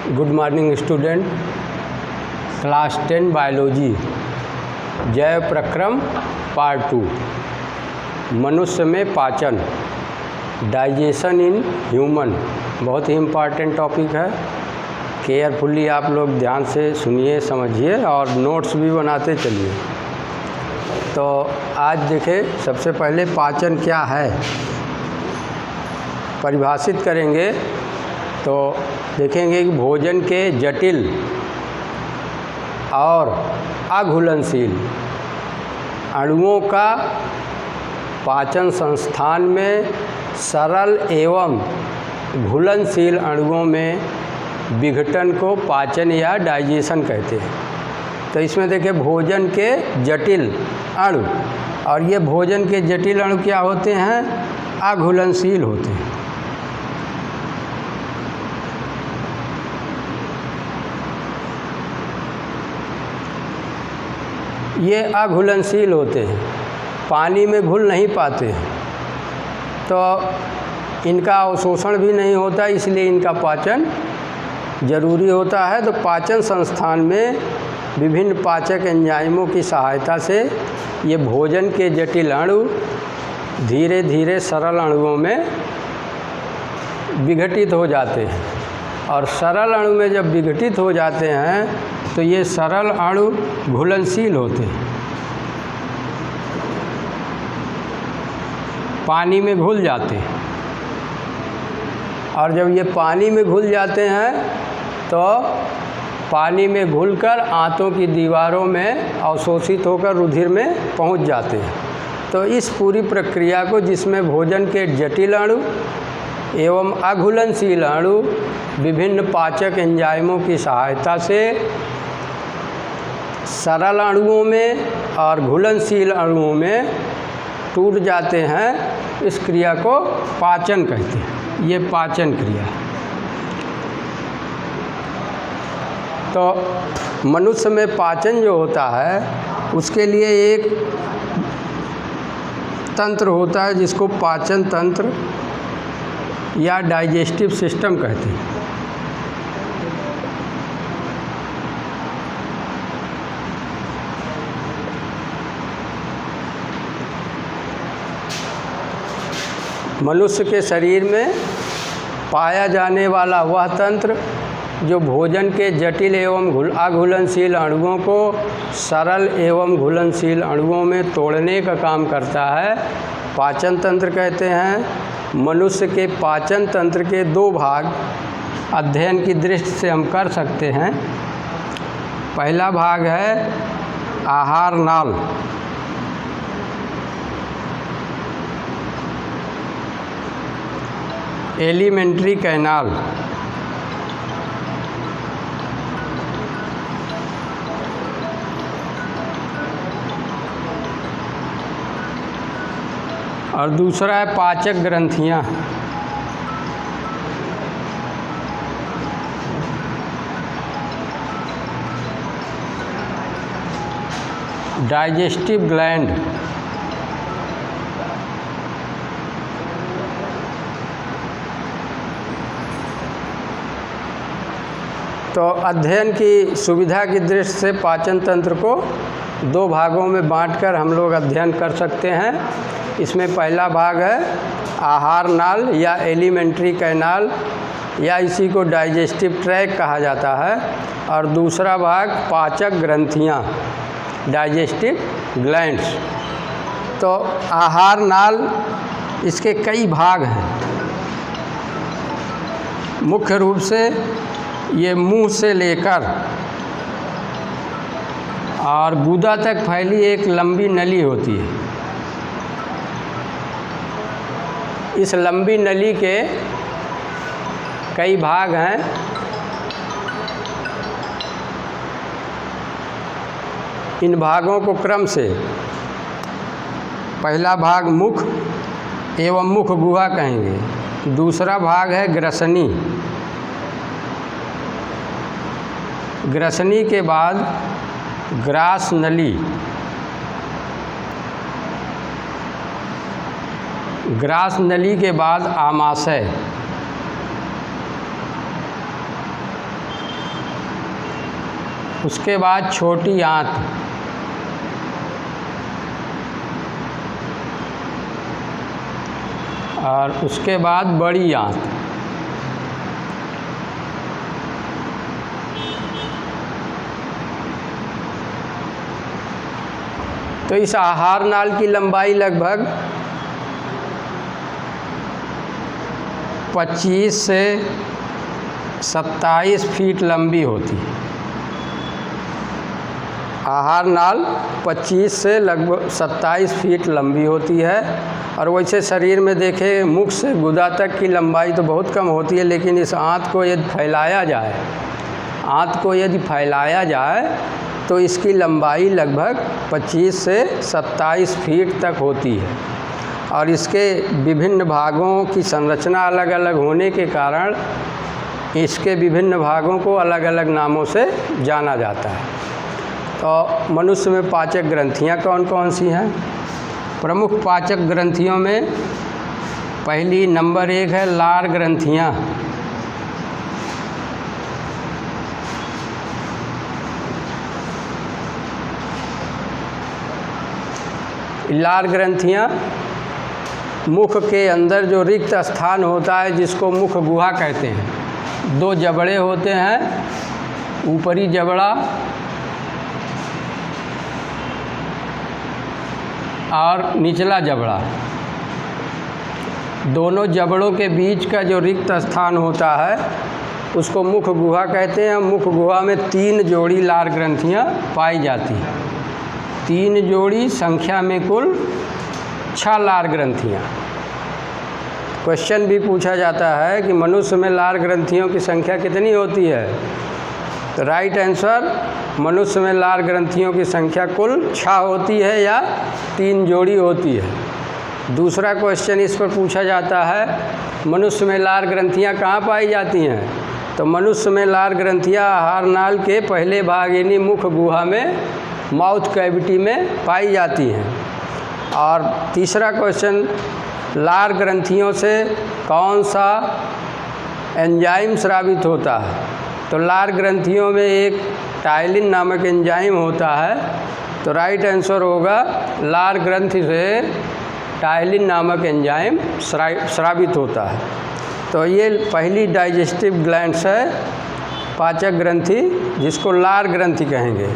Good morning student. Class 10 biology जैव प्रक्रम part 2 मनुष्य में पाचन, डाइजेशन इन ह्यूमन। बहुत ही इम्पॉर्टेंट टॉपिक है। केयरफुली आप लोग ध्यान से सुनिए, समझिए और नोट्स भी बनाते चलिए। तो आज देखें, सबसे पहले पाचन क्या है परिभाषित करेंगे। तो देखेंगे कि भोजन के जटिल और अघुलनशील अणुओं का पाचन संस्थान में सरल एवं घुलनशील अणुओं में विघटन को पाचन या डाइजेशन कहते हैं। तो इसमें देखिए भोजन के जटिल अणु, और ये भोजन के जटिल अणु क्या होते हैं? अघुलनशील होते हैं। ये अघुलनशील होते हैं, पानी में घुल नहीं पाते हैं, तो इनका अवशोषण भी नहीं होता, इसलिए इनका पाचन जरूरी होता है। तो पाचन संस्थान में विभिन्न पाचक एंजाइमों की सहायता से ये भोजन के जटिल अणु धीरे धीरे सरल अणुओं में विघटित हो जाते हैं, और सरल अणु में जब विघटित हो जाते हैं तो ये सरल अणु घुलनशील होते हैं, पानी में घुल जाते हैं। और जब ये पानी में घुल जाते हैं तो पानी में घुलकर आंतों की दीवारों में अवशोषित होकर रुधिर में पहुंच जाते हैं। तो इस पूरी प्रक्रिया को, जिसमें भोजन के जटिल अणु एवं अघुलनशील अणु विभिन्न पाचक एंजाइमों की सहायता से सरल अणुओं में और घुलनशील अणुओं में टूट जाते हैं, इस क्रिया को पाचन कहते हैं। ये पाचन क्रिया। तो मनुष्य में पाचन जो होता है उसके लिए एक तंत्र होता है जिसको पाचन तंत्र या डाइजेस्टिव सिस्टम कहते हैं। मनुष्य के शरीर में पाया जाने वाला वह तंत्र जो भोजन के जटिल एवं अघुलनशील अणुओं को सरल एवं घुलनशील अणुओं में तोड़ने का काम करता है, पाचन तंत्र कहते हैं। मनुष्य के पाचन तंत्र के दो भाग अध्ययन की दृष्टि से हम कर सकते हैं। पहला भाग है आहार नाल, एलिमेंट्री कैनाल। और दूसरा है पाचक ग्रंथियाँ, डाइजेस्टिव ग्लैंड। तो अध्ययन की सुविधा की दृष्टि से पाचन तंत्र को दो भागों में बांटकर हम लोग अध्ययन कर सकते हैं। इसमें पहला भाग है आहार नाल या एलिमेंट्री कैनाल, या इसी को डाइजेस्टिव ट्रैक कहा जाता है, और दूसरा भाग पाचक ग्रंथियाँ, डाइजेस्टिव ग्लैंड्स। तो आहार नाल, इसके कई भाग हैं। मुख्य रूप से ये मुंह से लेकर और गुदा तक फैली एक लंबी नली होती है। इस लंबी नली के कई भाग हैं। इन भागों को क्रम से पहला भाग मुख एवं मुख गुहा कहेंगे, दूसरा भाग है ग्रसनी, ग्रसनी के बाद ग्रास नली, ग्रास नली के बाद आमाशय, उसके बाद छोटी आंत, और उसके बाद बड़ी आंत। तो इस आहार नाल की लंबाई लगभग 25 से 27 फीट लंबी होती है। आहार नाल 25 से लगभग 27 फीट लंबी होती है। और वैसे शरीर में देखें मुख से गुदा तक की लंबाई तो बहुत कम होती है, लेकिन इस आंत को यदि फैलाया जाए तो इसकी लंबाई लगभग 25 से 27 फीट तक होती है। और इसके विभिन्न भागों की संरचना अलग अलग होने के कारण इसके विभिन्न भागों को अलग अलग नामों से जाना जाता है। तो मनुष्य में पाचक ग्रंथियाँ कौन कौन सी हैं? प्रमुख पाचक ग्रंथियों में पहली नंबर 1 है लार ग्रंथियाँ। लार ग्रंथियाँ मुख के अंदर जो रिक्त स्थान होता है जिसको मुख गुहा कहते हैं। 2 जबड़े होते हैं, ऊपरी जबड़ा और निचला जबड़ा। दोनों जबड़ों के बीच का जो रिक्त स्थान होता है उसको मुख गुहा कहते हैं। मुख गुहा में 3 जोड़ी लार ग्रंथियाँ पाई जाती हैं। 3 जोड़ी, संख्या में कुल 6 लार ग्रंथियाँ। क्वेश्चन भी पूछा जाता है कि मनुष्य में लार ग्रंथियों की संख्या कितनी होती है? तो राइट आंसर, मनुष्य में लार ग्रंथियों की संख्या कुल 6 होती है या 3 जोड़ी होती है। दूसरा क्वेश्चन इस पर पूछा जाता है मनुष्य में लार ग्रंथियाँ कहाँ पाई जाती हैं? तो मनुष्य में लार ग्रंथियाँ आहार नाल के पहले भाग यानी मुख गुहा में, माउथ कैविटी में पाई जाती हैं। और तीसरा क्वेश्चन, लार ग्रंथियों से कौन सा एंजाइम स्रावित होता है? तो लार ग्रंथियों में एक टाइलिन नामक एंजाइम होता है। तो राइट आंसर होगा लार ग्रंथि से टाइलिन नामक एंजाइम स्रावित होता है। तो ये पहली डाइजेस्टिव ग्लैंड्स है, पाचक ग्रंथि, जिसको लार ग्रंथि कहेंगे।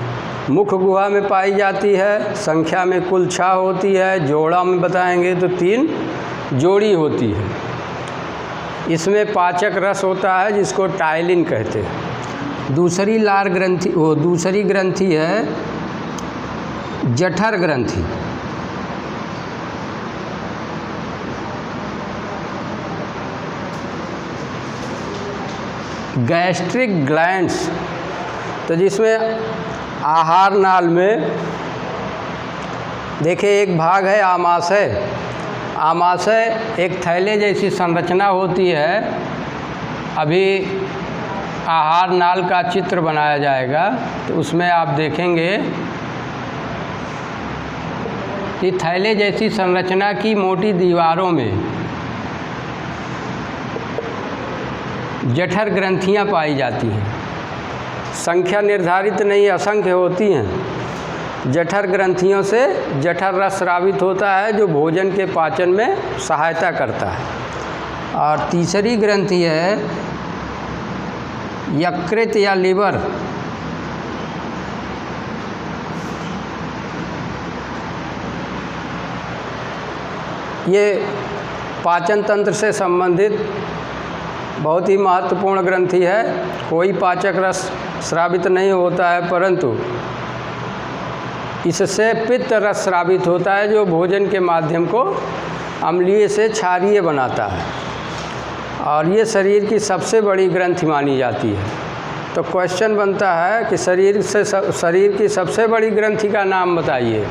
मुख गुहा में पाई जाती है, संख्या में कुल 6 होती है, जोड़ा में बताएंगे तो 3 जोड़ी होती है। इसमें पाचक रस होता है जिसको टाइलिन कहते हैं। दूसरी ग्रंथि है जठर ग्रंथि। गैस्ट्रिक ग्लैंड्स, तो जिसमें आहार नाल में देखिए एक भाग है आमाशय। आमाशय एक थैले जैसी संरचना होती है। अभी आहार नाल का चित्र बनाया जाएगा तो उसमें आप देखेंगे कि थैले जैसी संरचना की मोटी दीवारों में जठर ग्रंथियाँ पाई जाती हैं। संख्या निर्धारित नहीं, असंख्य होती हैं। जठर ग्रंथियों से जठर रस स्रावित होता है जो भोजन के पाचन में सहायता करता है। और तीसरी ग्रंथि है यकृत या लीवर। ये पाचन तंत्र से संबंधित बहुत ही महत्वपूर्ण ग्रंथि है। कोई पाचक रस स्रावित नहीं होता है, परंतु इससे पित्त रस स्रावित होता है जो भोजन के माध्यम को अम्लीय से क्षारीय बनाता है। और ये शरीर की सबसे बड़ी ग्रंथि मानी जाती है। तो क्वेश्चन बनता है कि शरीर की सबसे बड़ी ग्रंथि का नाम बताइए।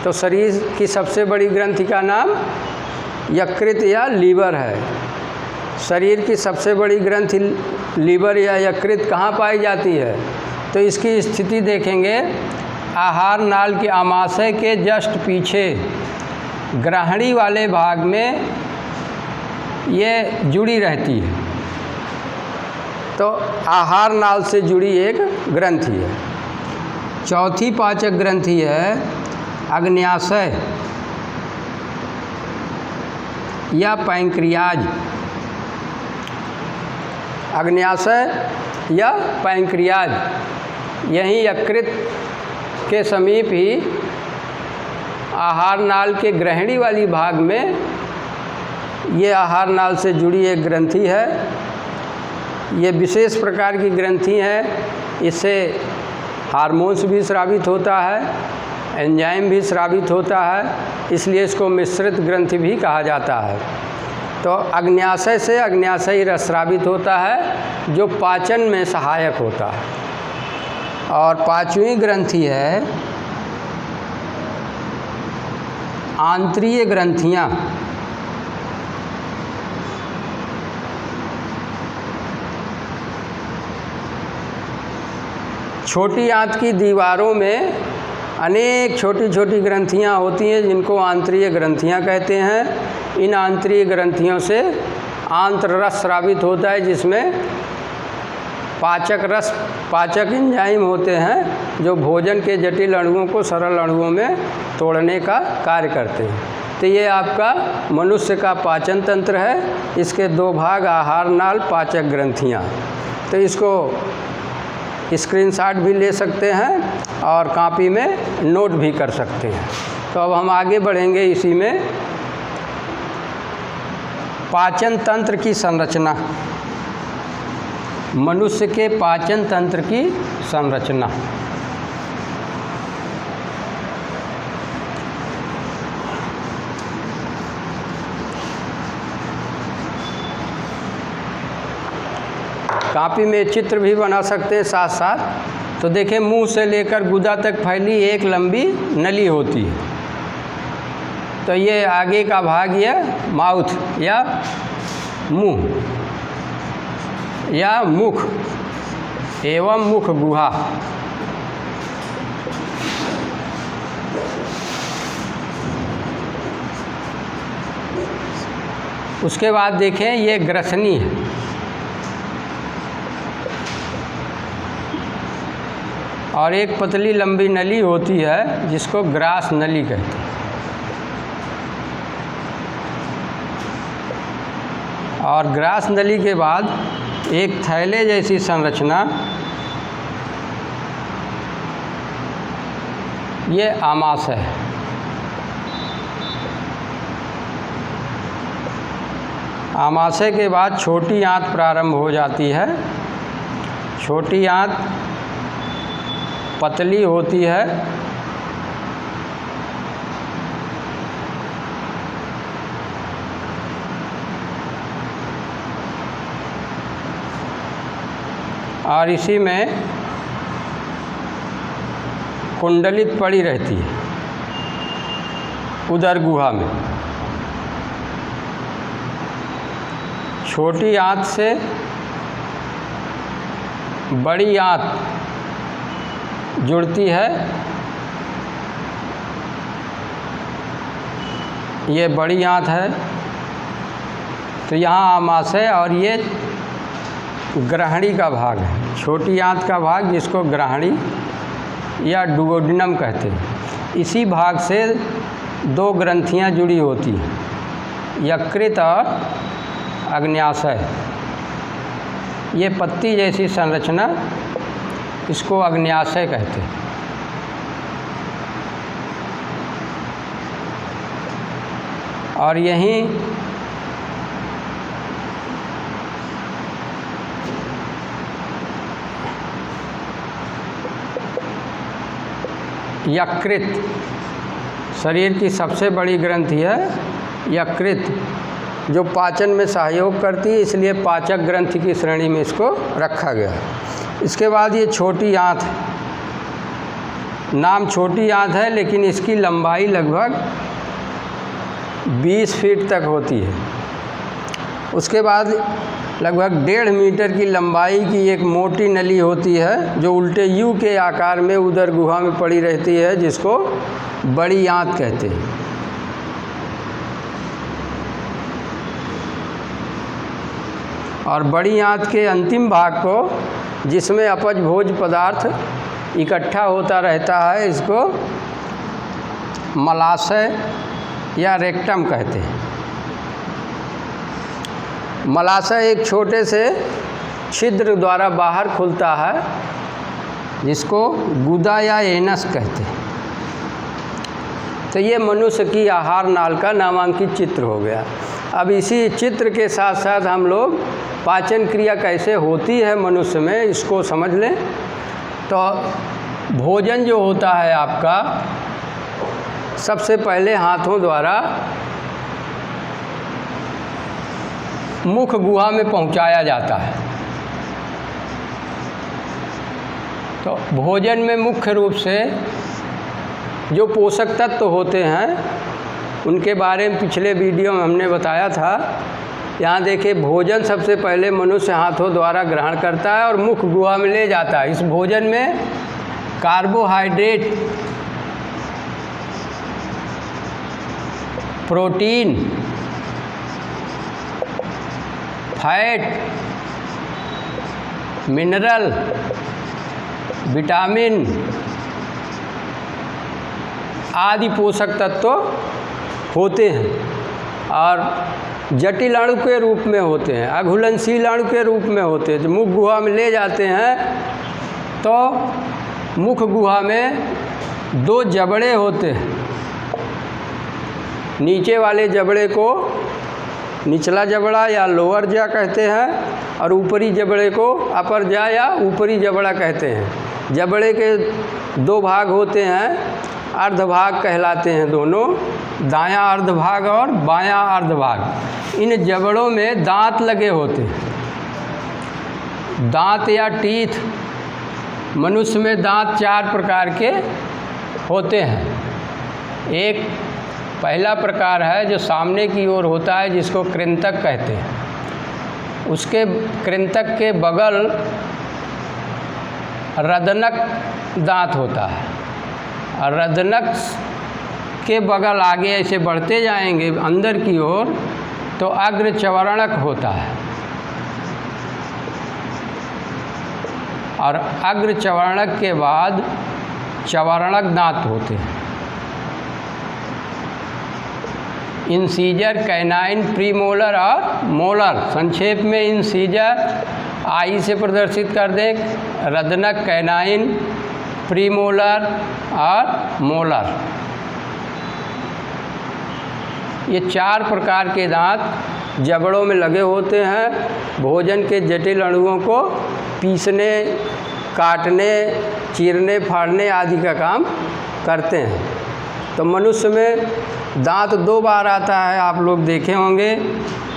तो शरीर की सबसे बड़ी ग्रंथि का नाम यकृत या लीवर है। शरीर की सबसे बड़ी ग्रंथि लीवर या यकृत कहाँ पाई जाती है? तो इसकी स्थिति देखेंगे आहार नाल के आमाशय के जस्ट पीछे ग्रहणी वाले भाग में ये जुड़ी रहती है। तो आहार नाल से जुड़ी एक ग्रंथि है। चौथी पाचक ग्रंथि है अग्न्याशय या पैंक्रियाज। अग्न्याशय या पैंक्रियाज यहीं यकृत के समीप ही आहार नाल के ग्रहणी वाली भाग में ये आहार नाल से जुड़ी एक ग्रंथि है। ये विशेष प्रकार की ग्रंथि है, इससे हार्मोन्स भी स्रावित होता है, एंजाइम भी स्रावित होता है, इसलिए इसको मिश्रित ग्रंथि भी कहा जाता है। तो अग्न्याशय से अग्न्याशयी रस स्रावित होता है जो पाचन में सहायक होता है। और पांचवी ग्रंथि है आंत्रीय ग्रंथियाँ। छोटी आंत की दीवारों में अनेक छोटी छोटी ग्रंथियां होती हैं जिनको आंतरीय ग्रंथियां कहते हैं। इन आंतरीय ग्रंथियों से आंत्र रस स्रावित होता है जिसमें पाचक एंजाइम होते हैं जो भोजन के जटिल अणुओं को सरल अणुओं में तोड़ने का कार्य करते हैं। तो ये आपका मनुष्य का पाचन तंत्र है। इसके दो भाग आहार नाल पाचक ग्रंथियाँ। तो इसको स्क्रीनशॉट भी ले सकते हैं और कॉपी में नोट भी कर सकते हैं। तो अब हम आगे बढ़ेंगे इसी में। पाचन तंत्र की संरचना, मनुष्य के पाचन तंत्र की संरचना। कॉपी में चित्र भी बना सकते हैं साथ साथ। तो देखें, मुंह से लेकर गुदा तक फैली एक लंबी नली होती है। तो ये आगे का भाग ये माउथ या मुंह या मुख एवं मुख गुहा। उसके बाद देखें ये ग्रसनी है। और एक पतली लंबी नली होती है जिसको ग्रास नली कहते हैं। और ग्रास नली के बाद एक थैले जैसी संरचना, ये आमाशय है। आमाशय के बाद छोटी आंत प्रारंभ हो जाती है। छोटी आंत पतली होती है। और इसी में कुंडलित पड़ी रहती है उदर गुहा में। छोटी आंत से बड़ी आंत जुड़ती है। ये बड़ी आंत है। तो यहाँ आमाशय और ये ग्रहणी का भाग है। छोटी आंत का भाग जिसको ग्रहणी या डुओडिनम कहते हैं। इसी भाग से दो ग्रंथियाँ जुड़ी होती हैं, यकृत और अग्न्याशय। ये पत्ती जैसी संरचना, इसको अग्न्याशय कहते हैं। और यहीं यकृत शरीर की सबसे बड़ी ग्रंथि है। यकृत जो पाचन में सहयोग करती है, इसलिए पाचक ग्रंथि की श्रेणी में इसको रखा गया। इसके बाद ये छोटी आंत है। नाम छोटी आंत है लेकिन इसकी लंबाई लगभग 20 फीट तक होती है। उसके बाद लगभग 1.5 मीटर की लंबाई की एक मोटी नली होती है जो उल्टे यू के आकार में उदर गुहा में पड़ी रहती है, जिसको बड़ी आंत कहते हैं। और बड़ी आंत के अंतिम भाग को, जिसमें अपच भोज्य पदार्थ इकट्ठा होता रहता है, इसको मलाशय या रेक्टम कहते हैं। मलाशय एक छोटे से छिद्र द्वारा बाहर खुलता है, जिसको गुदा या एनस कहते हैं। तो ये मनुष्य की आहार नाल का नामांकित चित्र हो गया। अब इसी चित्र के साथ साथ हम लोग पाचन क्रिया कैसे होती है मनुष्य में, इसको समझ लें। तो भोजन जो होता है आपका, सबसे पहले हाथों द्वारा मुख गुहा में पहुंचाया जाता है। तो भोजन में मुख्य रूप से जो पोषक तत्व होते हैं, उनके बारे में पिछले वीडियो में हमने बताया था। यहाँ देखिए, भोजन सबसे पहले मनुष्य हाथों द्वारा ग्रहण करता है और मुख गुहा में ले जाता है। इस भोजन में carbohydrate, protein, fat, mineral, vitamin आदि पोषक तत्व होते हैं और जटिल अणु के रूप में होते हैं, अघुलनशील अणु के रूप में होते हैं। जो मुख गुहा में ले जाते हैं, तो मुख गुहा में दो जबड़े होते हैं। नीचे वाले जबड़े को निचला जबड़ा या लोअर जा कहते हैं और ऊपरी जबड़े को अपर जा या ऊपरी जबड़ा कहते हैं। जबड़े के दो भाग होते हैं, अर्धभाग कहलाते हैं दोनों, दायां अर्धभाग और बायां अर्धभाग। इन जबड़ों में दांत लगे होते हैं। दांत या टीथ, मनुष्य में दांत 4 प्रकार के होते हैं। एक पहला प्रकार है जो सामने की ओर होता है, जिसको कृंतक कहते हैं। उसके कृंतक के बगल रदनक दांत होता है और रदनक के बगल आगे ऐसे बढ़ते जाएंगे अंदर की ओर, तो अग्र चवर्णक होता है और अग्र चवर्णक के बाद चवर्णक दांत होते हैं। इंसीजर, कैनाइन, प्रीमोलर और मोलर। संक्षेप में इंसीजर आई से प्रदर्शित कर दें, रदनक, कैनाइन, प्रीमोलर और मोलर। ये 4 प्रकार के दांत जबड़ों में लगे होते हैं। भोजन के जटिल अणुओं को पीसने, काटने, चीरने, फाड़ने आदि का काम करते हैं। तो मनुष्य में दांत 2 बार आता है, आप लोग देखे होंगे।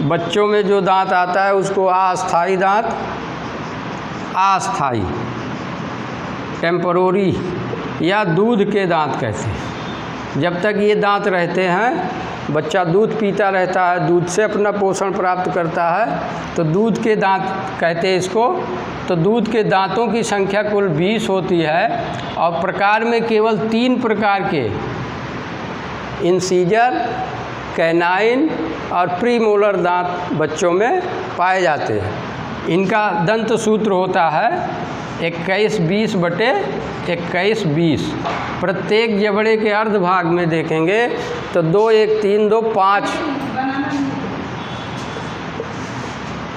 बच्चों में जो दांत आता है उसको अस्थायी दांत, अस्थायी टेम्परोरी या दूध के दांत कहते हैं। जब तक ये दांत रहते हैं, बच्चा दूध पीता रहता है, दूध से अपना पोषण प्राप्त करता है, तो दूध के दांत कहते हैं इसको। तो दूध के दांतों की संख्या कुल 20 होती है और प्रकार में केवल 3 प्रकार के इंसीजर, कैनाइन और प्रीमोलर दांत बच्चों में पाए जाते हैं। इनका दंत सूत्र होता है 21-20/21-20। प्रत्येक जबड़े के अर्ध भाग में देखेंगे तो 2, 1, 3, 2, 5।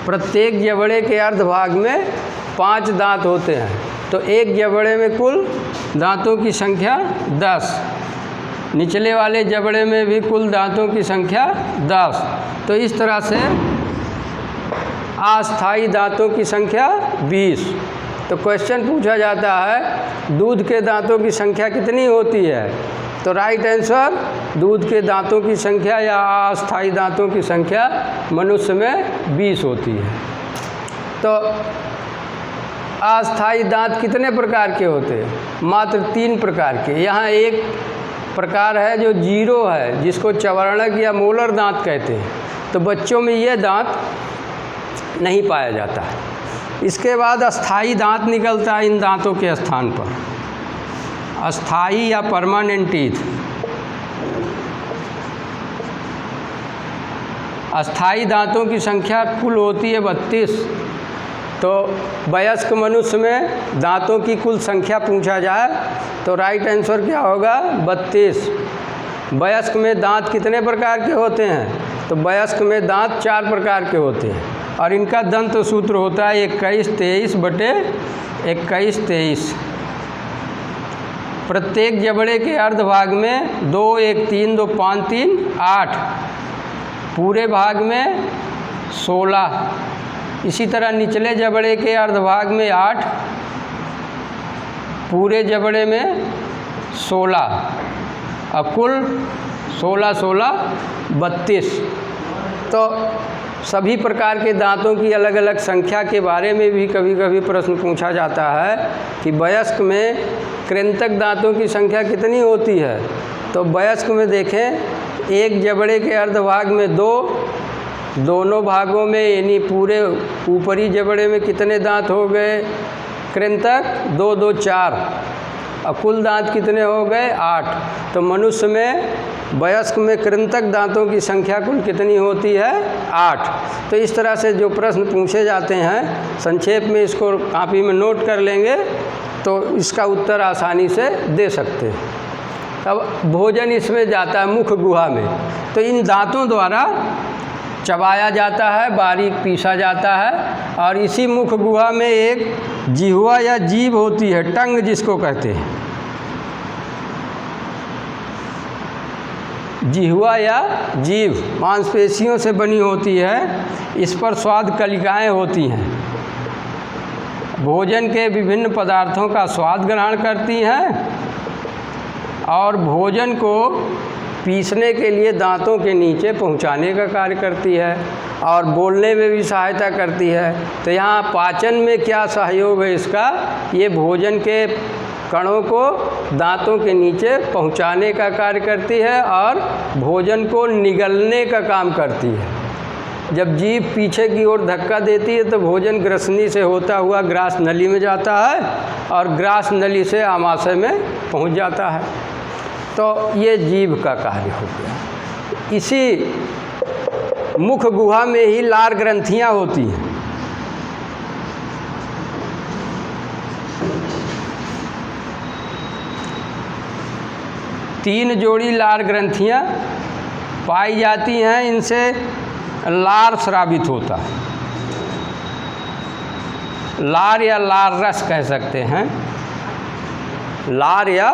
प्रत्येक जबड़े के अर्ध भाग में 5 दांत होते हैं। तो एक जबड़े में कुल दांतों की संख्या 10। निचले वाले जबड़े में भी कुल दांतों की संख्या 10। तो इस तरह से अस्थायी दांतों की संख्या 20। तो क्वेश्चन पूछा जाता है, दूध के दांतों की संख्या कितनी होती है? तो राइट आंसर, दूध के दांतों की संख्या या अस्थायी दांतों की संख्या मनुष्य में 20 होती है। तो अस्थायी दांत कितने प्रकार के होते हैं? मात्र 3 प्रकार के। यहाँ एक प्रकार है जो 0 है, जिसको चवर्णक या मोलर दांत कहते हैं। तो बच्चों में ये दांत नहीं पाया जाता है। इसके बाद अस्थायी दांत निकलता है इन दांतों के स्थान पर, अस्थायी या परमानेंट टीथ। अस्थायी दांतों की संख्या कुल होती है 32 तो वयस्क मनुष्य में दांतों की कुल संख्या पूछा जाए तो राइट आंसर क्या होगा? 32। वयस्क में दांत कितने प्रकार के होते हैं? तो वयस्क में दांत 4 प्रकार के होते हैं और इनका दंत सूत्र होता है 21-23/21-23। प्रत्येक जबड़े के अर्धभाग में 2, 1, 3, 2, 5, 3, 8, पूरे भाग में 16, इसी तरह निचले जबड़े के अर्धभाग में 8, पूरे जबड़े में 16 और कुल 16 32। तो सभी प्रकार के दांतों की अलग अलग संख्या के बारे में भी कभी कभी प्रश्न पूछा जाता है कि वयस्क में कृंतक दांतों की संख्या कितनी होती है? तो वयस्क में देखें, एक जबड़े के अर्धभाग में 2, दोनों भागों में यानी पूरे ऊपरी जबड़े में कितने दांत हो गए कृंतक? 2, 2, 4 और कुल दांत कितने हो गए? 8। तो मनुष्य में वयस्क में कृंतक दांतों की संख्या कुल कितनी होती है? 8। तो इस तरह से जो प्रश्न पूछे जाते हैं संक्षेप में इसको कॉपी में नोट कर लेंगे तो इसका उत्तर आसानी से दे सकते हैं। अब भोजन इसमें जाता है मुख गुहा में, तो इन दांतों द्वारा चबाया जाता है, बारीक पीसा जाता है और इसी मुख गुहा में एक जिह्वा या जीभ होती है, टंग जिसको कहते हैं। जिह्वा या जीभ मांसपेशियों से बनी होती है, इस पर स्वाद कलिकाएं होती हैं, भोजन के विभिन्न पदार्थों का स्वाद ग्रहण करती हैं और भोजन को पीसने के लिए दांतों के नीचे पहुंचाने का कार्य करती है और बोलने में भी सहायता करती है। तो यहाँ पाचन में क्या सहयोग है इसका? ये भोजन के कणों को दांतों के नीचे पहुंचाने का कार्य करती है और भोजन को निगलने का काम करती है। जब जीभ पीछे की ओर धक्का देती है तो भोजन ग्रसनी से होता हुआ ग्रास नली में जाता है और ग्रास नली से आमाशय में पहुंच जाता है। तो ये जीभ का कार्य हो गया। इसी मुख गुहा में ही लार ग्रंथियां होती हैं। तीन जोड़ी लार ग्रंथियां पाई जाती हैं, इनसे लार स्रावित होता है। लार या लार रस कह सकते हैं, लार या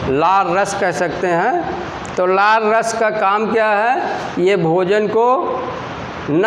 लार रस कह सकते हैं। तो लार रस का काम क्या है? ये भोजन को नम